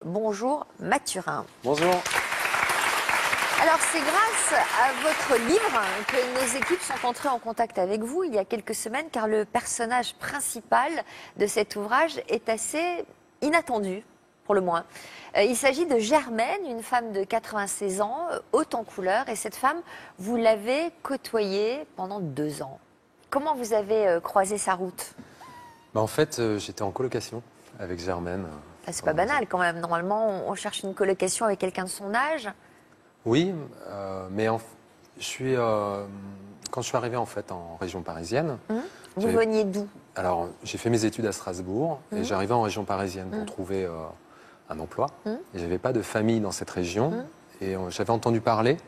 Bonjour Mathurin. Bonjour. Alors c'est grâce à votre livre que nos équipes sont entrées en contact avec vous il y a quelques semaines, car le personnage principal de cet ouvrage est assez inattendu, pour le moins. Il s'agit de Germaine, une femme de 96 ans, haute en couleur, et cette femme, vous l'avez côtoyée pendant 2 ans. Comment vous avez croisé sa route? En fait, j'étais en colocation avec Germaine. C'est pas banal quand même. Normalement, on cherche une colocation avec quelqu'un de son âge. Oui, mais quand je suis arrivé en fait en région parisienne. Vous veniez d'où? Alors, j'ai fait mes études à Strasbourg et j'arrivais en région parisienne pour trouver un emploi. Et j'avais pas de famille dans cette région. Et j'avais entendu parler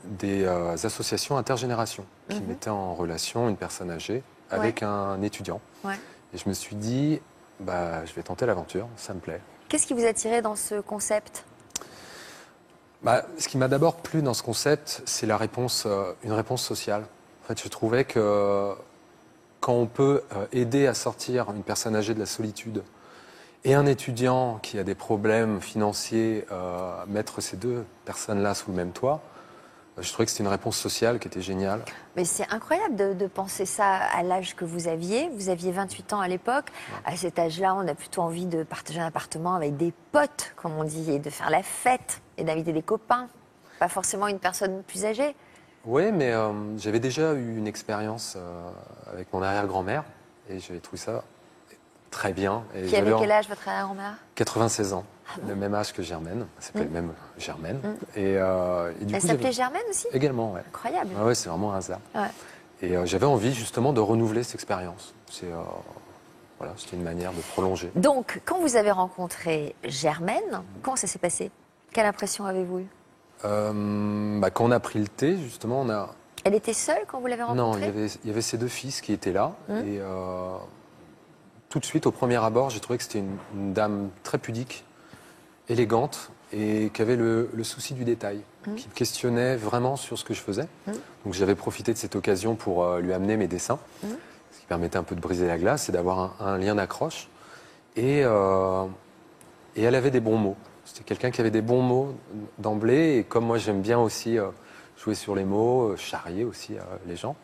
des associations intergénérations qui mettaient en relation une personne âgée avec un étudiant. Et je me suis dit, je vais tenter l'aventure, ça me plaît. Qu'est-ce qui vous a attiré dans ce concept? Ce qui m'a d'abord plu dans ce concept, c'est une réponse sociale. En fait, je trouvais que quand on peut aider à sortir une personne âgée de la solitude et un étudiant qui a des problèmes financiers, mettre ces deux personnes-là sous le même toit, je trouvais que c'était une réponse sociale qui était géniale. Mais c'est incroyable de penser ça à l'âge que vous aviez. Vous aviez 28 ans à l'époque. À cet âge-là, on a plutôt envie de partager un appartement avec des potes, comme on dit, et de faire la fête et d'inviter des copains. Pas forcément une personne plus âgée. Oui, mais j'avais déjà eu une expérience avec mon arrière-grand-mère et j'avais trouvé ça très bien. Et qui avait quel âge, votre arrière-grand-mère? 96 ans. Le même âge que Germaine, elle s'appelait même Germaine. Et du elle coup, s'appelait Germaine aussi? Également, oui. Incroyable. Ouais, c'est vraiment un hasard. Ouais. Et j'avais envie justement de renouveler cette expérience. Voilà, c'était une manière de prolonger. Donc, quand vous avez rencontré Germaine, comment ça s'est passé? Quelle impression avez-vous eue? Quand on a pris le thé, justement, on a... Elle était seule quand vous l'avez rencontrée? Non, il y avait ses deux fils qui étaient là. Et tout de suite, au premier abord, j'ai trouvé que c'était une dame très pudique, élégante et qui avait le souci du détail, qui me questionnait vraiment sur ce que je faisais. Donc j'avais profité de cette occasion pour lui amener mes dessins, ce qui permettait un peu de briser la glace et d'avoir un lien d'accroche. Et elle avait des bons mots. C'était quelqu'un qui avait des bons mots d'emblée. Et comme moi, j'aime bien aussi jouer sur les mots, charrier aussi les gens.